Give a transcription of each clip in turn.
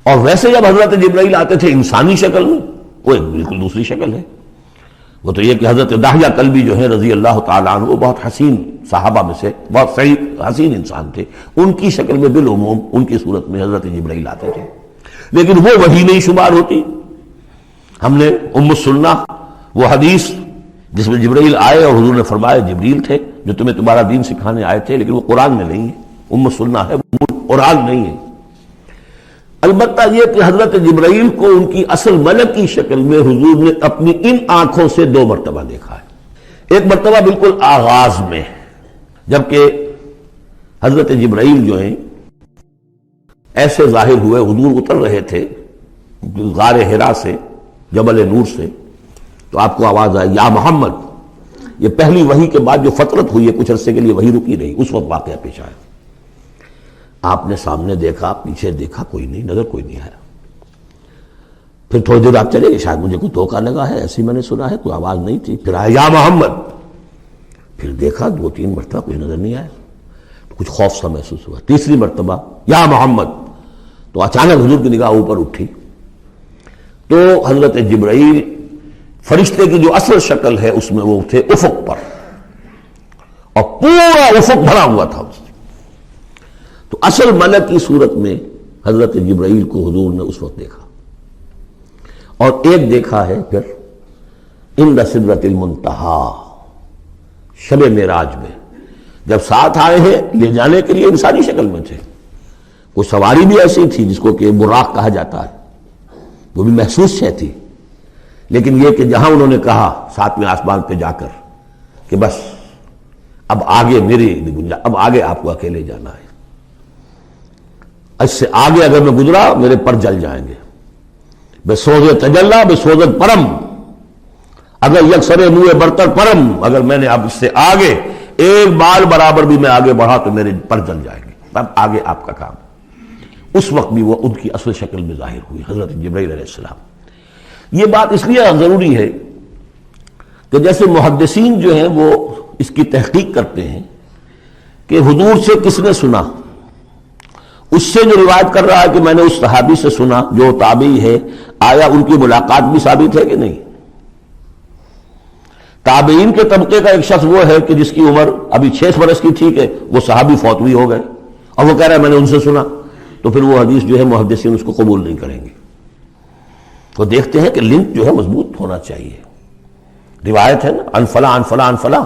اور ویسے جب حضرت جبرائیل آتے تھے انسانی شکل میں، وہ ایک بالکل دوسری شکل ہے۔ وہ تو یہ کہ حضرت دحیہ کلبی جو ہے رضی اللہ تعالیٰ عنہ، وہ بہت حسین صحابہ میں سے بہت صحیح حسین انسان تھے، ان کی شکل میں بالعموم ان کی صورت میں حضرت جبرائیل آتے تھے، لیکن وہ وحی نہیں شمار ہوتی۔ ہم نے السنہ وہ حدیث جس میں جبرائیل آئے اور حضور نے فرمایا جبریل تھے جو تمہیں تمہارا دین سکھانے آئے تھے، لیکن وہ قرآن میں نہیں ہے، السنہ ہے، قرآن نہیں ہے۔ البتہ یہ کہ حضرت جبرائیل کو ان کی اصل ملک کی شکل میں حضور نے اپنی ان آنکھوں سے 2 مرتبہ دیکھا ہے۔ ایک مرتبہ بالکل آغاز میں، جبکہ حضرت جبرائیل جو ہیں ایسے ظاہر ہوئے، حضور اتر رہے تھے غار حرا سے، جبل نور سے، تو آپ کو آواز آئی یا محمد۔ یہ پہلی وحی کے بعد جو فترت ہوئی ہے، کچھ عرصے کے لیے وحی رکی رہی، اس وقت واقعہ پیش آیا۔ آپ نے سامنے دیکھا، پیچھے دیکھا، کوئی نہیں، نظر کوئی نہیں آیا۔ پھر تھوڑی دیر آپ چلے گئے، شاید مجھے کوئی دھوکہ لگا ہے، ایسی میں نے سنا ہے، کوئی آواز نہیں تھی۔ پھر آیا یا محمد، پھر دیکھا 2-3 مرتبہ کوئی نظر نہیں آیا، کچھ خوف سا محسوس ہوا۔ تیسری مرتبہ یا محمد، تو اچانک حضور کی نگاہ اوپر اٹھی، تو حضرت جبرائیل فرشتے کی جو اصل شکل ہے اس میں وہ تھے افق پر، اور پورا افق بھرا ہوا تھا اس سے۔ تو اصل ملک کی صورت میں حضرت جبرائیل کو حضور نے اس وقت دیکھا، اور ایک دیکھا ہے پھر عند سدرۃ المنتہا، شب معراج میں، جب ساتھ آئے ہیں لے جانے کے لیے انسانی شکل میں تھے۔ کوئی سواری بھی ایسی تھی جس کو کہ براق کہا جاتا ہے، وہ بھی محسوس شے تھی، لیکن یہ کہ جہاں انہوں نے کہا 7ویں آسمان پہ جا کر کہ بس اب آگے میری گنجائش، اب آگے آپ کو اکیلے جانا ہے، اس سے آگے اگر میں گزرا میرے پر جل جائیں گے، بے سوز تجلا بے سوزت پرم، اگر یکسر منہ برتر پرم، اگر میں نے اب اس سے آگے ایک بال برابر بھی میں آگے بڑھا تو میرے پر جل جائیں گے، اب آگے آپ کا کام۔ اس وقت بھی وہ ان کی اصل شکل میں ظاہر ہوئی حضرت جبرائیل علیہ السلام۔ یہ بات اس لیے ضروری ہے کہ جیسے محدثین جو ہیں وہ اس کی تحقیق کرتے ہیں کہ حضور سے کس نے سنا، اس سے جو روایت کر رہا ہے کہ میں نے اس صحابی سے سنا جو تابعی ہے، آیا ان کی ملاقات بھی ثابت ہے کہ نہیں؟ تابعین کے طبقے کا ایک شخص وہ ہے کہ جس کی عمر ابھی 6 برس کی تھی کہ وہ صحابی فوت بھی ہو گئے، اور وہ کہہ رہا ہے میں نے ان سے سنا، تو پھر وہ حدیث جو ہے محدثین اس کو قبول نہیں کریں گے۔ تو دیکھتے ہیں کہ لنک جو ہے مضبوط ہونا چاہیے۔ روایت ہے نا ان فلاں ان فلاں ان فلاں،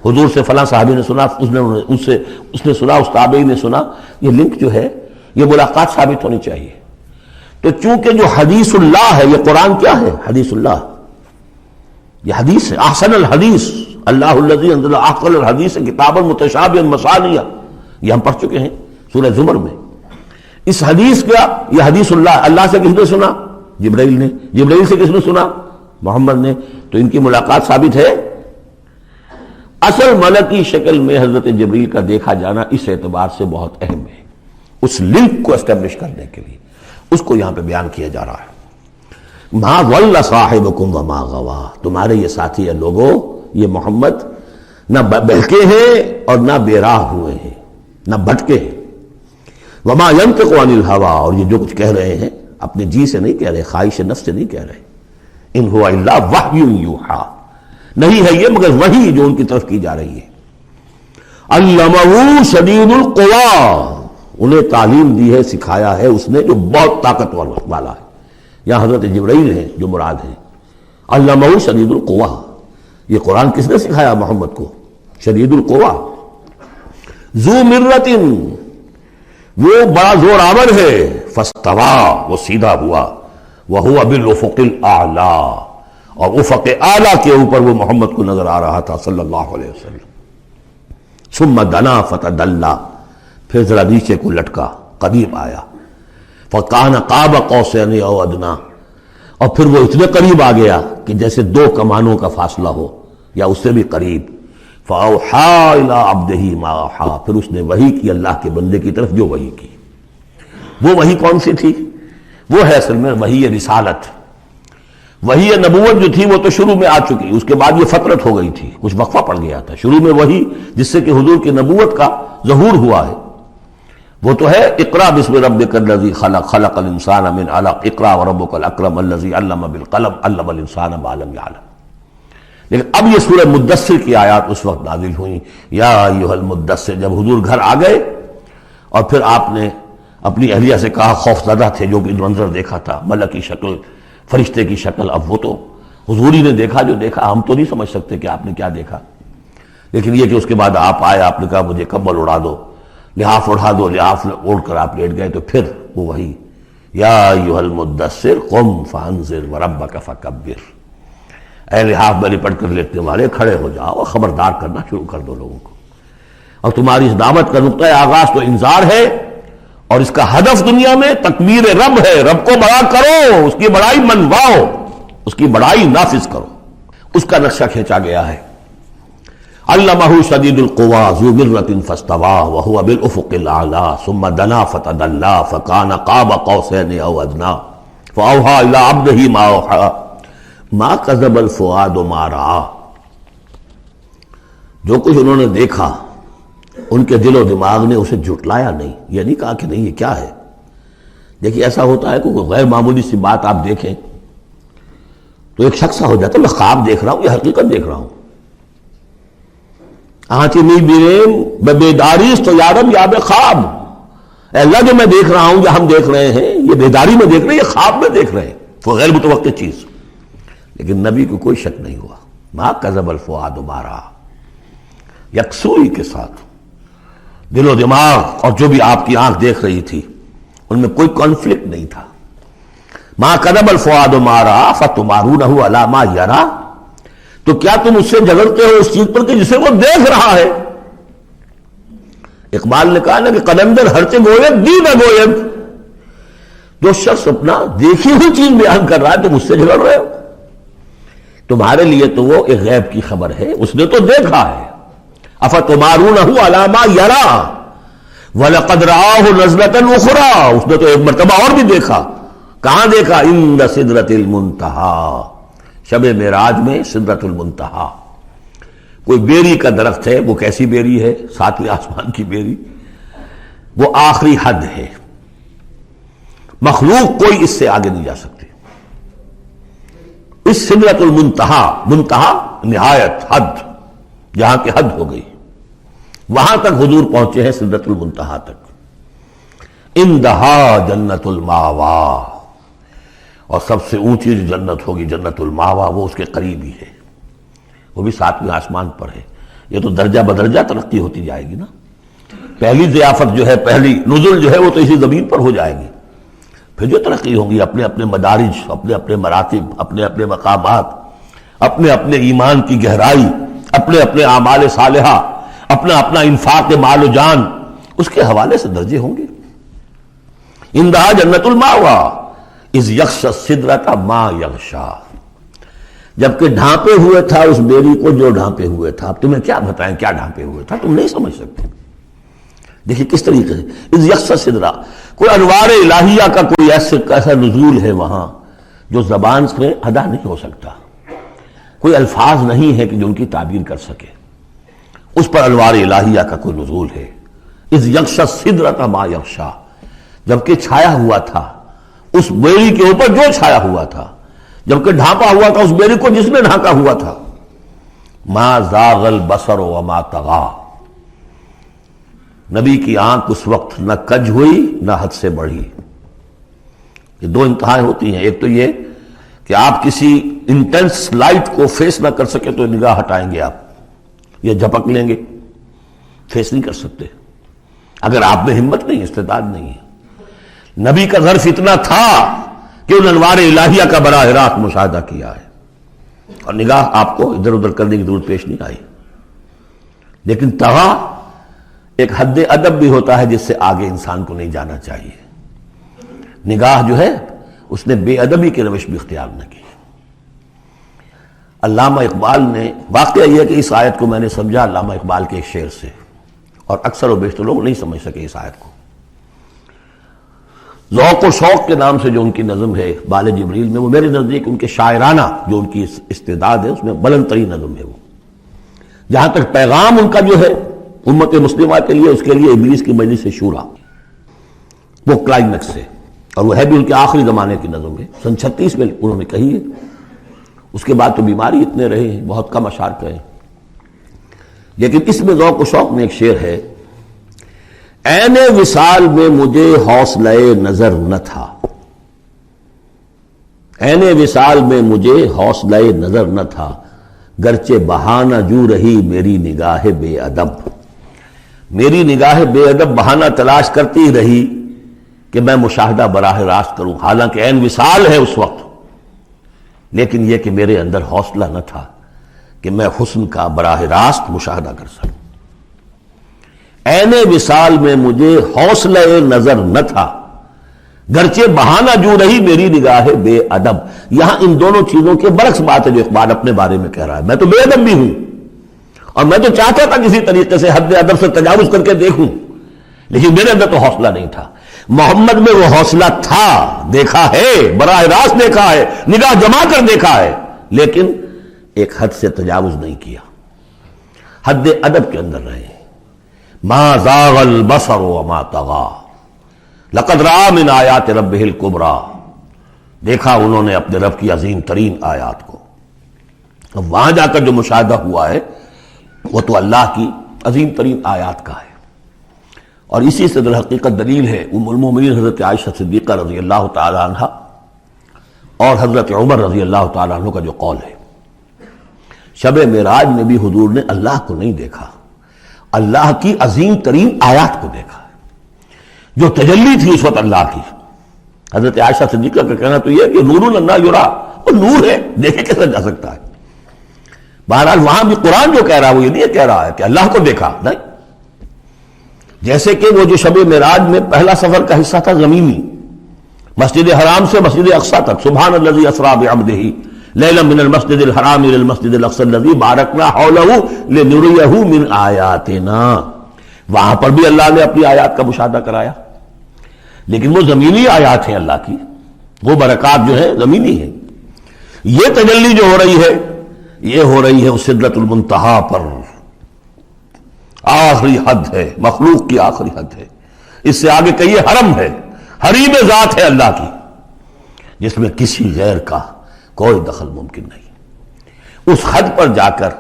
حضور سے فلاں صحابی نے سنا، اس نے سنا، اس تابعی نے سنا، یہ لنک جو ہے یہ ملاقات ثابت ہونی چاہیے۔ تو چونکہ جو حدیث اللہ ہے، یہ قرآن کیا ہے؟ حدیث اللہ، یہ حدیث ہے، احسن الحدیث اللہ الذی انزل احسن الحدیث کتابا متشابہا مثانیہ، یہ ہم پڑھ چکے ہیں سورہ زمر میں۔ اس حدیث کا یہ حدیث اللہ سے کس نے سنا؟ جبرائیل نے۔ جبرائیل سے کس نے سنا؟ محمد نے۔ تو ان کی ملاقات ثابت ہے۔ اصل ملکی شکل میں حضرت جبرائیل کا دیکھا جانا اس اعتبار سے بہت اہم ہے، اس لنک کو اسٹیبلش کرنے کے لیے اس کو یہاں پہ بیان کیا جا رہا ہے۔ ما ضل صاحبکم وما غوا، تمہارے یہ ساتھی ہے لوگوں، یہ محمد نہ بہکے ہیں اور نہ بے راہ ہوئے ہیں، نہ بھٹکے ہیں۔ وما ينطق عن الهوى، اور یہ جو کچھ کہہ رہے ہیں اپنے جی سے نہیں کہہ رہے، خواہش نفس سے نہیں کہہ رہے۔ ان هو الا وحی یوحى، نہیں ہے یہ مگر وحی جو ان کی طرف کی جا رہی ہے۔ علمہ شدید القوی، انہیں تعلیم دی ہے، سکھایا ہے اس نے جو بہت طاقتور والا ہے۔ یہاں حضرت جبرائیل ہیں جو مراد ہیں۔ علمہ شدید القوی، یہ قرآن کس نے سکھایا محمد کو؟ شدید القوی، ذو مرۃ، وہ بڑا زور آور ہے، فاستوی، وہ سیدھا ہوا، وہو بالافق الاعلی، اور افق اعلیٰ کے اوپر وہ محمد کو نظر آ رہا تھا صلی اللہ علیہ وسلم۔ ثم دنا فتدلی، پھر ذرا نیچے کو لٹکا، قریب آیا، فکان قاب قوسین او ادنی، اور پھر وہ اتنے قریب آ گیا کہ جیسے 2 کمانوں کا فاصلہ ہو یا اس سے بھی قریب۔ فاوحی الی عبدہ ما اوحی، پھر اس نے وحی کی اللہ کے بندے کی طرف جو وحی کی۔ وہ وحی کون سی تھی؟ وہ ہے اصل میں وحی رسالت۔ وحی نبوت جو تھی وہ تو شروع میں آ چکی، اس کے بعد یہ فترت ہو گئی تھی، کچھ وقفہ پڑ گیا تھا۔ شروع میں وحی جس سے کہ حضور کی نبوت کا ظہور ہوا ہے، وہ تو ہے اقرا بسم ربک الذی خلق خلق الانسان من علق اقرا وربک الاکرم الذی علم بالقلم علم الانسان ما لم یعلم. لیکن اب یہ سورہ مدثر کی آیات اس وقت نازل ہوئیں. یا ایھا المدثر، جب حضور گھر آ گئے اور پھر آپ نے اپنی اہلیہ سے کہا، خوف زدہ تھے، جو کہ منظر دیکھا تھا ملک کی شکل، فرشتے کی شکل، اب وہ تو حضور ہی نے دیکھا جو دیکھا، ہم تو نہیں سمجھ سکتے کہ آپ نے کیا دیکھا. لیکن یہ کہ اس کے بعد آپ آئے، آپ نے کہا مجھے کمبل اڑا دو، لحاف اڑا دو، لحاف اوڑھ کر آپ لیٹ گئے، تو پھر وہ وہی یا ایھا المدثر قم فانذر وربک فکبر، اے لحاف میں لپٹ کر لیٹنے والے کھڑے ہو جاؤ اور خبردار کرنا شروع کر دو لوگوں کو. اور تمہاری اس دعوت کا نقطۂ آغاز تو انذار ہے، اور اس کا ہدف دنیا میں تکبیر رب ہے. رب کو بڑا کرو، اس کی بڑائی منواؤ، اس کی بڑائی نافذ کرو. اس کا نقشہ کھینچا گیا ہے. علمہ شدید القویٰ ذو مرۃ فاستویٰ وہو بالافق الاعلیٰ ثم دنا فتدلی فکان قاب قوسین او ادنیٰ فاوحیٰ الی عبدہ ما اوحیٰ ما کذب الفؤاد ما رأیٰ. جو کچھ انہوں نے دیکھا ان کے دل و دماغ نے اسے جھٹلایا نہیں. یہ نہیں کہا کہ نہیں یہ کہ ہے. دیکھیے ایسا ہوتا ہے کہ کوئی غیر معمولی سی بات آپ دیکھیں تو ایک شخص ہو جاتا ہے میں خواب دیکھ رہا ہوں یا حقیقت دیکھ رہا ہوں. آنچی نہیں بیریم بیداریست تو یارم یا بے خواب. اے اللہ جو میں دیکھ رہا ہوں یا ہم دیکھ رہے ہیں یہ بیداری میں دیکھ رہے ہیں، یہ خواب میں دیکھ رہے ہیں، وہ غیر متوقع چیز. لیکن نبی کو کوئی شک نہیں ہوا. ما کذب الفؤاد ما رأیٰ، یکسوئی کے ساتھ دل و دماغ اور جو بھی آپ کی آنکھ دیکھ رہی تھی ان میں کوئی کانفلکٹ نہیں تھا. ما کذب الفؤاد ما رأیٰ فتمارونہ علی ما یریٰ، تو کیا تم اس سے جھگڑتے ہو اس چیز پر کہ جسے وہ دیکھ رہا ہے. اقبال نے کہا نا کہ قلندر ہرچے گوید دی نہ گوید. جو شخص اپنا دیکھی ہوئی چیز بیان کر رہا ہے تم اس سے جھگڑ رہے ہو. تمہارے لیے تو وہ ایک غیب کی خبر ہے، اس نے تو دیکھا ہے. افتمارونہ علی ما یریٰ وَلَقَدْ رَآهُ نَزْلَةً أُخْرَىٰ، اس نے تو ایک مرتبہ اور بھی دیکھا. کہاں دیکھا؟ عند سدرۃ المنتہیٰ، شب معراج میں سدرۃ المنتہیٰ. کوئی بیری کا درخت ہے، وہ کیسی بیری ہے؟ ساتویں آسمان کی بیری. وہ آخری حد ہے، مخلوق کوئی اس سے آگے نہیں جا سکتی. اس سدرۃ المنتہیٰ، منتہا نہایت، حد، جہاں کی حد ہو گئی، وہاں تک حضور پہنچے ہیں، سدرۃ المنتہیٰ تک. اندہا جنت الماوا، اور سب سے اونچی جو جنت ہوگی جنت الماوا، وہ اس کے قریب ہی ہے، وہ بھی ساتویں آسمان پر ہے. یہ تو درجہ بدرجہ ترقی ہوتی جائے گی نا. پہلی ضیافت جو ہے، پہلی نزل جو ہے وہ تو اسی زمین پر ہو جائے گی. پھر جو ترقی ہوگی اپنے اپنے مدارج، اپنے اپنے مراتب، اپنے اپنے مقامات، اپنے اپنے ایمان کی گہرائی، اپنے اپنے اعمال صالحہ، اپنا اپنا انفاق مال و جان، اس کے حوالے سے درجے ہوں گے. اندہا جنت الماوا اذ یغشی السدرۃ ما یغشی، جبکہ ڈھانپے ہوئے تھا اس بیری کو جو ڈھانپے ہوئے تھا. اب تمہیں کیا بتائیں کیا ڈھانپے ہوئے تھا، تم نہیں سمجھ سکتے. دیکھیے کس طریقے سے اذ یغشی السدرۃ، کوئی انوار الہیہ کا کوئی ایسا نزول ہے وہاں جو زبان سے ادا نہیں ہو سکتا. کوئی الفاظ نہیں ہے کہ جو ان کی تعبیر کر سکے. اس پر انوار الہیہ کا کوئی نزول ہے. اذ یغشی السدرۃ ما یغشی، جبکہ چھایا ہوا تھا اس بیری کے اوپر جو چھایا ہوا تھا، جبکہ ڈھانپا ہوا تھا اس بیری کو جس نے ڈھانکا ہوا تھا. ما زاغ البصر وما طغی، نبی کی آنکھ اس وقت نہ کج ہوئی نہ حد سے بڑھی. یہ دو انتہائیں ہوتی ہیں. ایک تو یہ کہ آپ کسی انٹینس لائٹ کو فیس نہ کر سکے تو نگاہ ہٹائیں گے آپ، یا جھپک لیں گے، فیس نہیں کر سکتے اگر آپ میں ہمت نہیں، استعداد نہیں ہے. نبی کا ظرف اتنا تھا کہ ان انوار الہیہ کا براہ راست مشاہدہ کیا ہے، اور نگاہ آپ کو ادھر ادھر کرنے کی ضرورت پیش نہیں آئی. لیکن طغا ایک حد ادب بھی ہوتا ہے جس سے آگے انسان کو نہیں جانا چاہیے. نگاہ جو ہے اس نے بے ادبی کی روش بھی اختیار نہ کی. علامہ اقبال نے، واقعہ یہ کہ اس آیت کو میں نے سمجھا علامہ اقبال کے ایک شعر سے، اور اکثر و بیشتر لوگ نہیں سمجھ سکے اس آیت کو. ذوق و شوق کے نام سے جو ان کی نظم ہے بال جبریل میں، وہ میرے نزدیک ان کے شاعرانہ جو ان کی استعداد ہے اس میں بلند ترین نظم ہے. وہ جہاں تک پیغام ان کا جو ہے امت مسلمہ کے لیے، اس کے لیے ابلیس کی مجلس شورا، وہ کلائمیکس ہے، اور وہ ہے بھی ان کے آخری زمانے کی نظم ہے، سن 36 میں انہوں نے کہی ہے۔ اس کے بعد تو بیماری اتنے رہے ہیں، بہت کم اشعار کہے ہیں، لیکن اس میں ذوق و شوق میں ایک شعر ہے: عین وصال میں مجھے حوصلہ نظر نہ تھا، عین وصال میں مجھے حوصلہ نظر نہ تھا، گرچہ بہانہ جو رہی میری نگاہ بے ادب، میری نگاہ بے ادب بہانہ تلاش کرتی رہی کہ میں مشاہدہ براہ راست کروں، حالانکہ عین وصال ہے اس وقت، لیکن یہ کہ میرے اندر حوصلہ نہ تھا کہ میں حسن کا براہ راست مشاہدہ کر سکوں۔ عین وصال میں مجھے حوصلہ نظر نہ تھا، گرچہ بہانہ جو رہی میری نگاہ بے ادب۔ یہاں ان دونوں چیزوں کے برعکس بات ہے جو اقبال اپنے بارے میں کہہ رہا ہے۔ میں تو بے ادب بھی ہوں، اور میں تو چاہتا تھا کسی طریقے سے حد ادب سے تجاوز کر کے دیکھوں، لیکن میرے اندر تو حوصلہ نہیں تھا۔ محمد میں وہ حوصلہ تھا، دیکھا ہے، براہ راست دیکھا ہے، نگاہ جما کر دیکھا ہے، لیکن ایک حد سے تجاوز نہیں کیا، حد ادب کے اندر رہے۔ ما زاغ البصر وما طغى لقد رأى من آیات ربہ الکبریٰ، دیکھا انہوں نے اپنے رب کی عظیم ترین آیات کو۔ اب وہاں جا کر جو مشاہدہ ہوا ہے وہ تو اللہ کی عظیم ترین آیات کا ہے، اور اسی سے در حقیقت دلیل ہے ام المومنین حضرت عائشہ صدیقہ رضی اللہ تعالی عنہ اور حضرت عمر رضی اللہ تعالی عنہ کا جو قول ہے۔ شب معراج میں بھی حضور نے اللہ کو نہیں دیکھا، اللہ کی عظیم ترین آیات کو دیکھا، جو تجلی تھی اس وقت اللہ کی۔ حضرت عائشہ صدیقہ کا کہنا تو یہ ہے کہ نور لا یرا، وہ نور ہے، دیکھے کیسے جا سکتا ہے۔ بہرحال وہاں بھی قرآن جو کہہ رہا ہے وہ یہ نہیں کہہ رہا ہے کہ اللہ کو دیکھا، نہیں، جیسے کہ وہ جو شب معراج میں پہلا سفر کا حصہ تھا زمینی، مسجد حرام سے مسجد اقصی تک، سبحان الذی اسریٰ بعبدہ لیلا من المسجد الحرام الى المسجد الاقصی الذی بارکنا حولہ لنریہ من آیاتنا، وہاں پر بھی اللہ نے اپنی آیات کا مشاہدہ کرایا، لیکن وہ زمینی آیات ہیں اللہ کی، وہ برکات جو ہے زمینی ہیں۔ یہ تجلی جو ہو رہی ہے یہ ہو رہی ہے اس سدرۃ المنتہا پر، آخری حد ہے، مخلوق کی آخری حد ہے، اس سے آگے کہیے حرم ہے، حریم ذات ہے اللہ کی، جس میں کسی غیر کا کوئی دخل ممکن نہیں۔ اس حد پر جا کر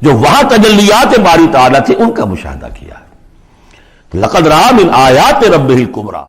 جو وہاں تجلیات باری تعالیٰ تھے ان کا مشاہدہ کیا ہے۔ لقد رأى من آیات ربہ الکبریٰ۔